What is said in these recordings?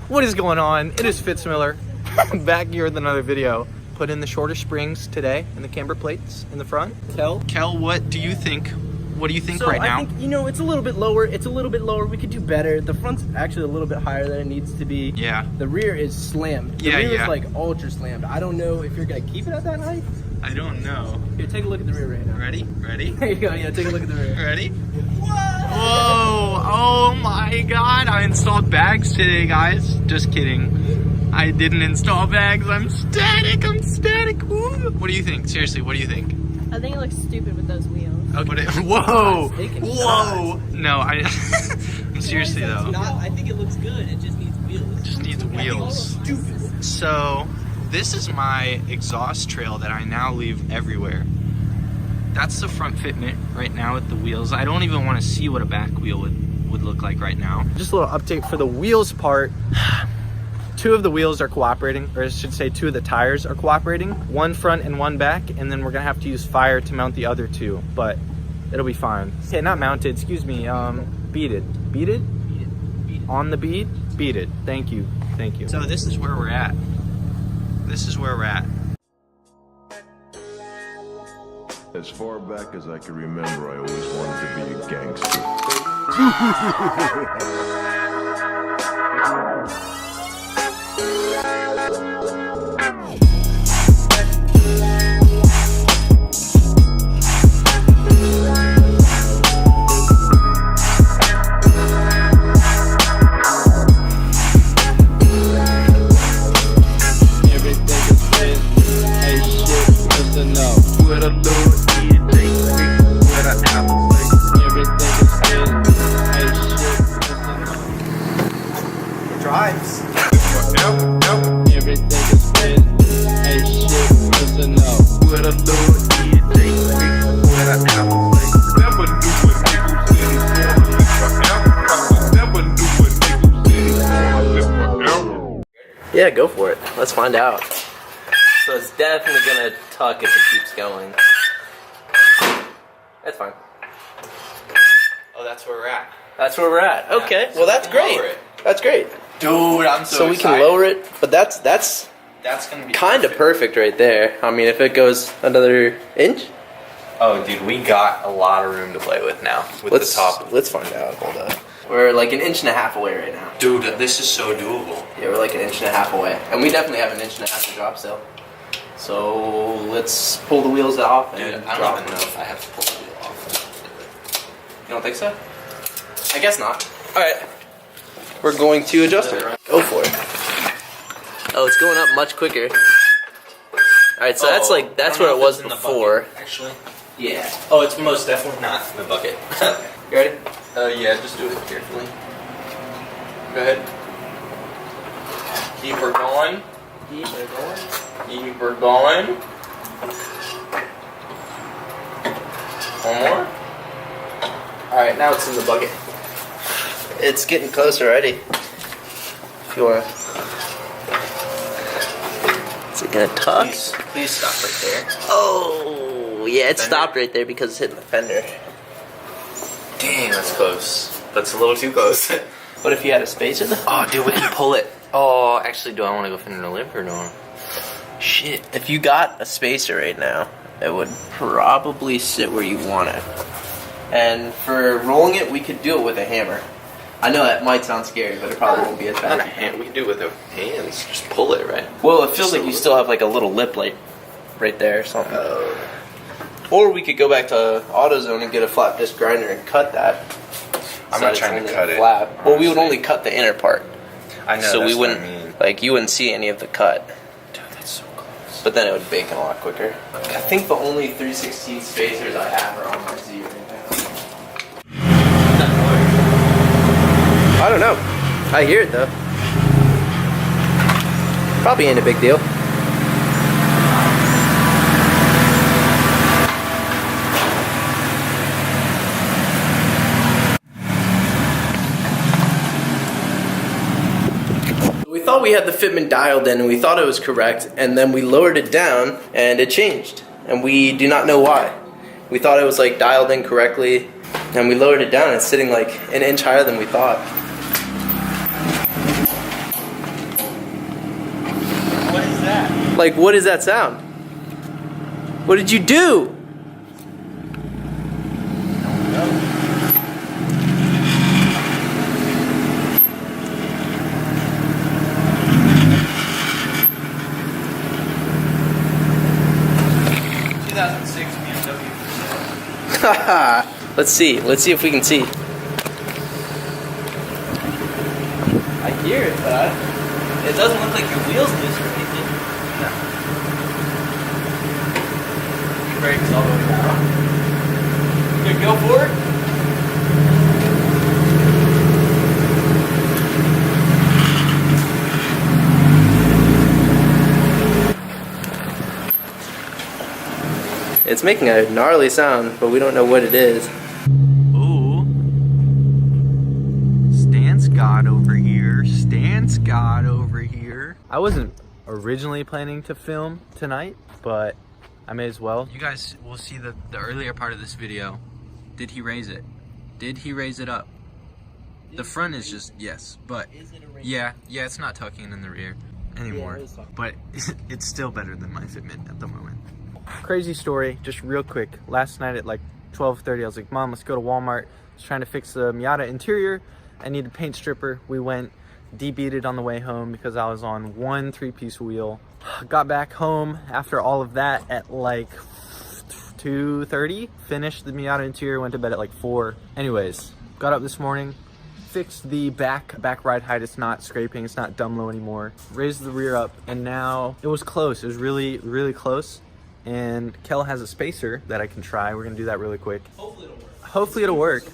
What is going on? It is Fitz back here with another video. Put in the shorter springs today and the camber plates in the front. Kell, what do you think? What do you think right now? I think, you know, it's a little bit lower. We could do better. The front's actually a little bit higher than it needs to be. Yeah. The rear is slammed. The rear is like ultra slammed. I don't know if you're gonna keep it at that height. I don't know. Here, take a look at the rear right now. Ready? There you go. Yeah, take a look at the rear. Ready? Whoa! Oh my God! I installed bags today, guys. Just kidding. I didn't install bags. I'm static. Woo. What do you think? Seriously, what do you think? I think it looks stupid with those wheels. Okay. Whoa! No, I'm seriously though. I think it looks good. It just needs wheels. Just needs wheels. So, this is my exhaust trail that I now leave everywhere. That's the front fitment right now with the wheels. I don't even want to see what a back wheel would look like right now. Just a little update for the wheels part. 2 of the wheels are cooperating, or I should say 2 of the tires are cooperating. 1 front and 1 back, and then we're gonna have to use fire to mount the other 2, but it'll be fine. Okay, not mounted, excuse me, beaded. Beaded? On the bead? Beaded, thank you. So this is where we're at. As far back as I can remember, I always wanted to be a gangster. Drives. Everything is spin. Hey shit, listen up. What I do is what I never do what Yeah, go for it. Let's find out. So it's definitely gonna tuck if it keeps going. That's fine. Oh, that's where we're at. That's where we're at. Okay, well that's great. That's great. Dude, I'm so we excited. can lower it, but that's gonna be kind of perfect right there. I mean, if it goes another inch. Oh, dude, we got a lot of room to play with now. The top. Let's find out. Hold on. We're like 1.5 inches away right now. Dude, this is so doable. Yeah, we're like 1.5 inches away, and we definitely have 1.5 inches to drop still. So let's pull the wheels off and Dude, I don't even know if I have to pull the wheel off. You don't think so? I guess not. All right. We're going to adjust it. Go for it. Oh, it's going up much quicker. Alright, so that's where it was before. Actually. Yeah. Oh, it's most definitely not in the bucket. You ready? Yeah, just do it carefully. Go ahead. Keep her going. One more. Alright, now it's in the bucket. It's getting close already. If you want to. Is it gonna tuck? Please stop right there. Oh, yeah, it stopped right there because it's hitting the fender. Dang, that's close. That's a little too close. What if you had a spacer though? Oh, dude, we can pull it. Oh, actually, do I want to go fender the lip or no? Shit. If you got a spacer right now, it would probably sit where you want it. And for rolling it, we could do it with a hammer. I know that might sound scary, but it probably won't be as bad. We can do it with our hands. Just pull it, right? Well, it feels like you still have like a little lip light right there or something. Or we could go back to AutoZone and get a flat disc grinder and cut that. I'm not trying to cut it. Flat. Well, we would only cut the inner part. I know. So that's we wouldn't, what I mean. like, you wouldn't see any of the cut. Dude, that's so close. But then it would bake a lot quicker. I think the only 3/16 spacers I have are on my Z right now. I don't know. I hear it though. Probably ain't a big deal. We thought we had the fitment dialed in and we thought it was correct, and then we lowered it down and it changed, and we do not know why. We thought it was like dialed in correctly, And we lowered it down. It's sitting like an inch higher than we thought. What is that? Like, what is that sound? What did you do? Let's see if we can see. I hear it, but it doesn't look like your wheels loose or anything. No. Your brakes all the way down. You gonna go for it? It's making a gnarly sound, but we don't know what it is. Ooh. Stan Scott over here. Stan Scott over here. I wasn't originally planning to film tonight, but I may as well. You guys will see the earlier part of this video. Did he raise it? Did he raise it up? The front is just, yes, but yeah, it's not tucking in the rear anymore. But it's still better than my fitment at the moment. Crazy story, just real quick. Last night at like 12:30, I was like, Mom, let's go to Walmart. I was trying to fix the Miata interior. I needed a paint stripper. We went, debeaded on the way home because I was on one 3-piece wheel. Got back home after all of that at like 2:30. Finished the Miata interior, went to bed at like 4. Anyways, got up this morning, fixed the back ride height. It's not scraping, it's not dumb low anymore. Raised the rear up, and now it was close. It was really, really close. And Kell has a spacer that I can try. We're gonna do that really quick. Hopefully it'll work.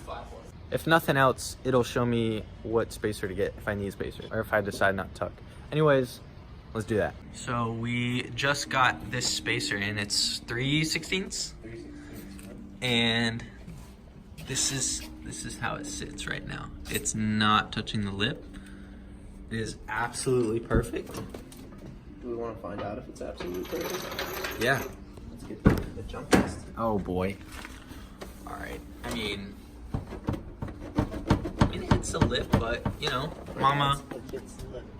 If nothing else, it'll show me what spacer to get if I need a spacer or if I decide not to tuck. Anyways, let's do that. So we just got this spacer in. It's 3/16, and this is how it sits right now. It's not touching the lip. It is absolutely perfect. Do we want to find out if it's absolutely perfect? Yeah. Let's get the jump test. Oh boy. All right. I mean, it hits the lip, but you know, Mama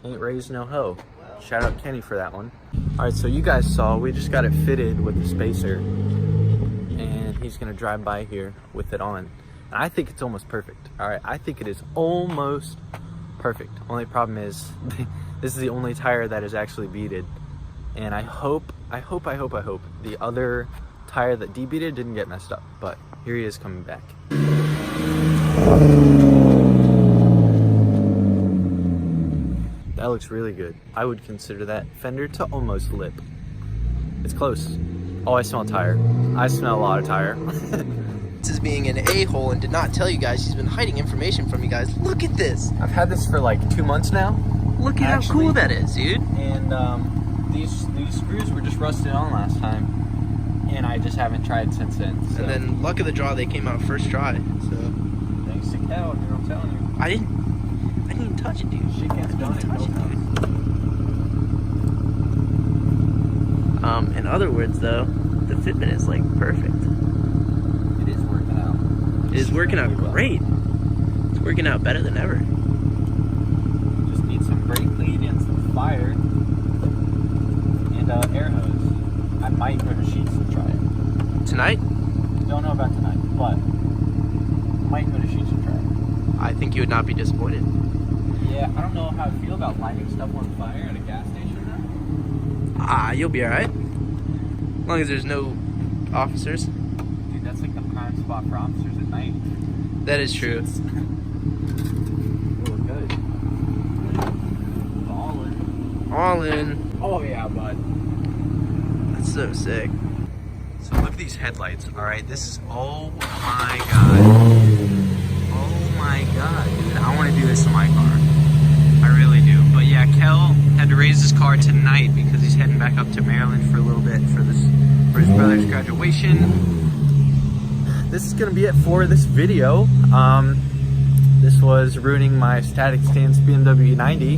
ain't raised no hoe. Shout out Kenny for that one. All right, so you guys saw we just got it fitted with the spacer, and he's gonna drive by here with it on. And I think it's almost perfect. All right, I think it is almost perfect. Only problem is this is the only tire that is actually beaded, and I hope the other tire that debeaded didn't get messed up. But here he is coming back. That looks really good. I would consider that fender to almost lip. It's close. Oh, I smell tire. I smell a lot of tire. This is being an a-hole and did not tell you guys. He's been hiding information from you guys. Look at this. I've had this for like 2 months now. Look at how cool that is, dude. And these screws were just rusted on last time, and I just haven't tried since then. So. And then luck of the draw, they came out first try. So thanks to Kell, dude, I'm telling you. I didn't touch it, dude. She can't touch it, dude. In other words, though, the fitment is like perfect. It is working out. It is working out great. It's working out better than ever. Just need some brake lead and some fire and air hose. I might go to Sheets and try it. Tonight? Don't know about tonight, but might go to Sheets and try it. I think you would not be disappointed. Yeah, I don't know how I feel about lighting stuff on fire at a gas station now. You'll be alright. As long as there's no officers. Dude, that's like the prime spot for officers at night. That is true. Oh, good. All in. Oh yeah, bud. That's so sick. So look at these headlights, alright? This is, oh my god. Oh my god, dude. I want to do this in my car. I really do. But yeah, Kell had to raise his car tonight because he's heading back up to Maryland for a little bit for his brother's graduation. This is gonna be it for this video. This was ruining my static stance BMW E90,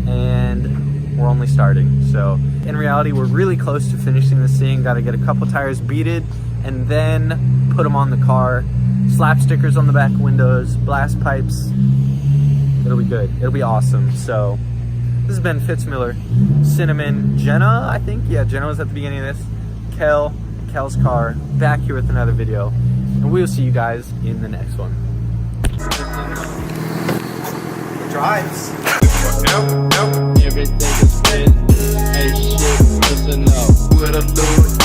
and we're only starting. So in reality, we're really close to finishing this thing. Got to get a couple tires beaded and then put them on the car, slap stickers on the back windows, blast pipes. It'll be good. It'll be awesome. So this has been Fitz Miller, Cinnamon, Jenna, I think. Yeah, Jenna was at the beginning of this. Kell's car, back here with another video. And we'll see you guys in the next one. Drives. Everything is fit. Hey shit, listen up. What I do